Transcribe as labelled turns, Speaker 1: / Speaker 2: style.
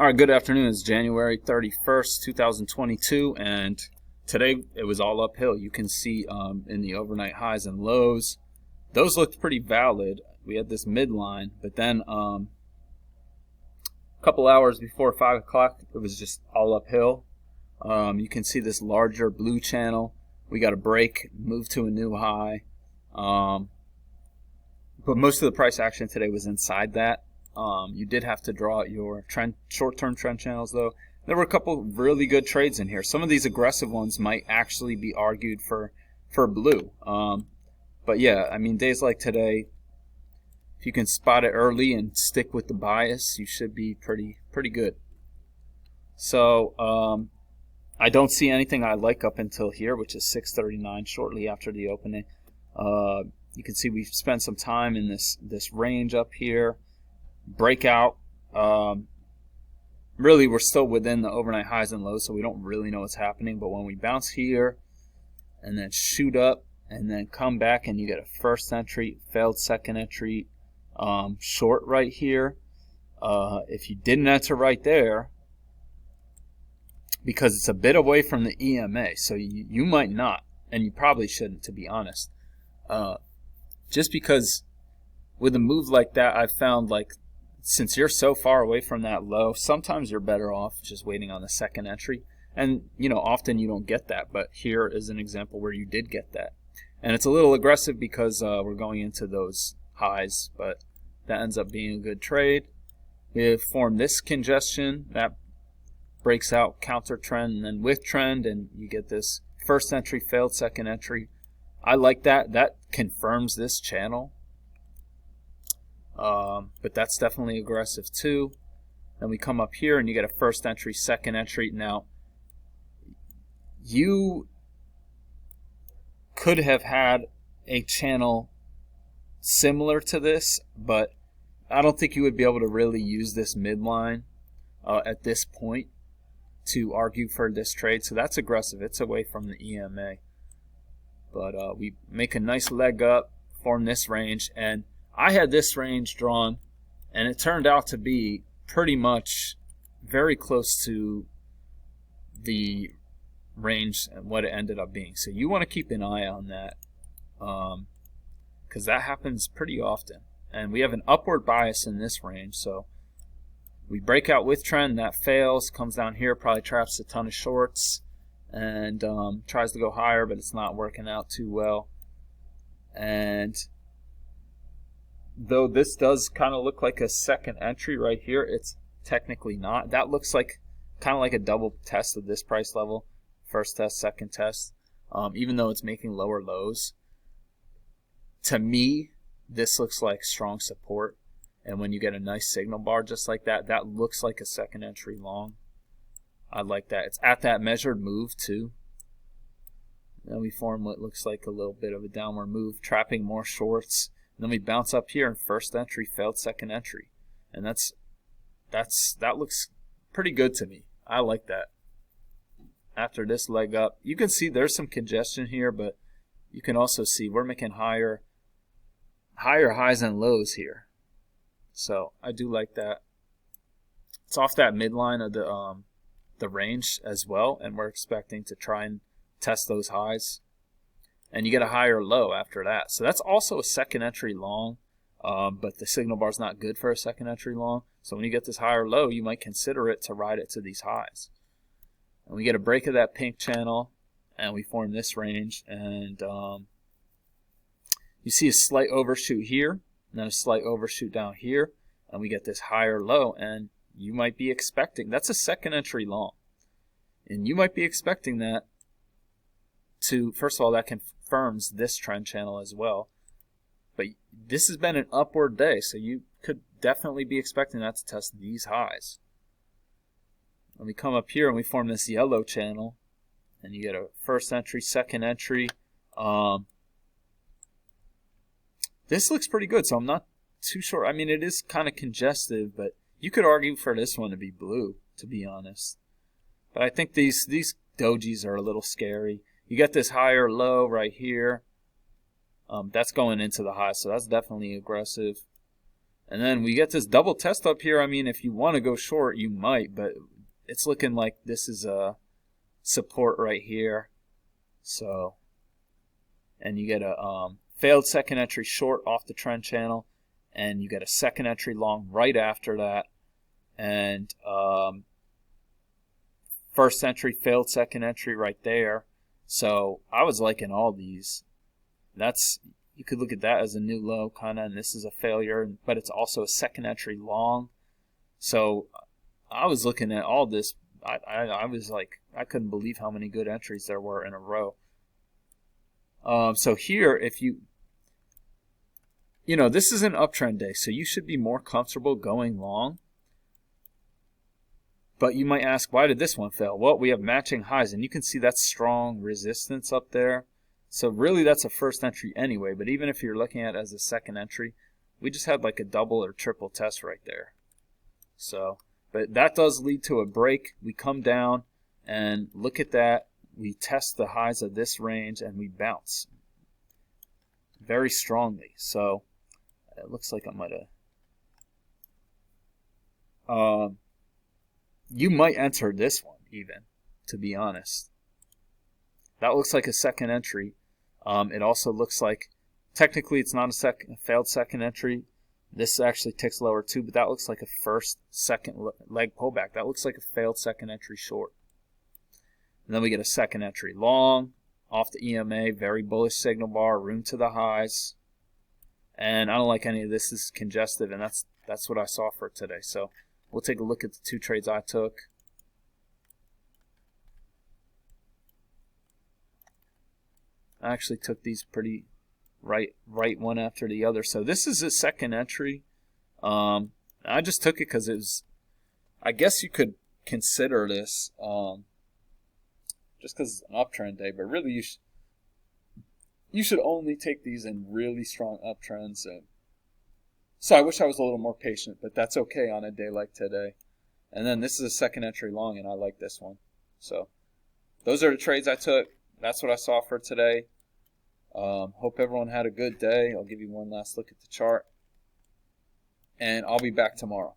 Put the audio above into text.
Speaker 1: All right, good afternoon. It's January 31st, 2022, and today it was all uphill. You can see in the overnight highs and lows, those looked pretty valid. We had this midline, but then a couple hours before 5 o'clock, it was just all uphill. You can see this larger blue channel. We got a break, move to a new high, but most of the price action today was inside that. You did have to draw out your short-term trend channels, though. There were a couple really good trades in here. Some of these aggressive ones might actually be argued for blue. But yeah, I mean, days like today, if you can spot it early and stick with the bias, you should be pretty good. So I don't see anything I like up until here, which is 639, shortly after the opening. You can see we've spent some time in this range up here. Breakout. Really, we're still within the overnight highs and lows, so we don't really know what's happening. But when we bounce here and then shoot up and then come back, and you get a first entry, failed second entry, short right here. If you didn't enter right there, because it's a bit away from the EMA, so you might not, and you probably shouldn't, to be honest. Just because with a move like that, I've found, like, since you're so far away from that low, sometimes you're better off just waiting on the second entry. And, you know, often you don't get that, but here is an example where you did get that. And it's a little aggressive because we're going into those highs, but that ends up being a good trade. We form this congestion, that breaks out counter trend and then with trend, and you get this first entry, failed second entry. I like that. That confirms this channel. But that's definitely aggressive too. Then we come up here and you get a first entry, second entry. Now, you could have had a channel similar to this, but I don't think you would be able to really use this midline at this point to argue for this trade. So that's aggressive. It's away from the EMA. But we make a nice leg up, form this range, and I had this range drawn, and it turned out to be pretty much very close to the range and what it ended up being. So you want to keep an eye on that, because that happens pretty often. And we have an upward bias in this range, so we break out with trend, that fails, comes down here, probably traps a ton of shorts, and tries to go higher, but it's not working out too well. And though this does kind of look like a second entry right here, it's technically not. That looks like kind of like a double test of this price level. First test, second test. Even though it's making lower lows, to me, this looks like strong support. And when you get a nice signal bar just like that, that looks like a second entry long. I like that. It's at that measured move too. Then we form what looks like a little bit of a downward move, trapping more shorts. And then we bounce up here and first entry, failed second entry. And that looks pretty good to me. I like that. After this leg up, you can see there's some congestion here, but you can also see we're making higher highs and lows here. So I do like that. It's off that midline of the range as well, and we're expecting to try and test those highs. And you get a higher low after that. So that's also a second entry long, but the signal bar is not good for a second entry long. So when you get this higher low, you might consider it to ride it to these highs. And we get a break of that pink channel, and we form this range. And you see a slight overshoot here, and then a slight overshoot down here, and we get this higher low. And you might be expecting, that's a second entry long. And you might be expecting that to, first of all, that confirms this trend channel as well. But this has been an upward day, so you could definitely be expecting that to test these highs. And we come up here and we form this yellow channel, and you get a first entry, second entry. This looks pretty good, so I'm not too sure. I mean, it is kind of congestive, but you could argue for this one to be blue, to be honest. But I think these dojis are a little scary. You get this higher low right here. That's going into the high, so that's definitely aggressive. And then we get this double test up here. I mean, if you want to go short, you might, but it's looking like this is a support right here. So, and you get a failed second entry short off the trend channel, and you get a second entry long right after that, and first entry, failed second entry right there. So I was liking all these. You could look at that as a new low kind of, and this is a failure, but it's also a second entry long. So I was looking at all this. I was like, I couldn't believe how many good entries there were in a row. So here, if you know, this is an uptrend day, so you should be more comfortable going long. But you might ask, why did this one fail? Well, we have matching highs, and you can see that strong resistance up there. So really that's a first entry anyway, but even if you're looking at it as a second entry, we just had like a double or triple test right there. So, but that does lead to a break. We come down and look at that. We test the highs of this range and we bounce very strongly. So it looks like I might have... you might enter this one even, to be honest. That looks like a second entry. It also looks like, technically it's not a failed second entry. This actually ticks lower too, but that looks like a second leg pullback. That looks like a failed second entry short. And then we get a second entry long off the EMA, very bullish signal bar, room to the highs. And I don't like any of this. This is congestive, and that's what I saw for today. So we'll take a look at the two trades I took. I actually took these pretty right one after the other. So this is a second entry. I just took it because it was, I guess you could consider this just because it's an uptrend day, but really you should only take these in really strong uptrends. So I wish I was a little more patient, but that's okay on a day like today. And then this is a second entry long, and I like this one. So those are the trades I took. That's what I saw for today. Hope everyone had a good day. I'll give you one last look at the chart. And I'll be back tomorrow.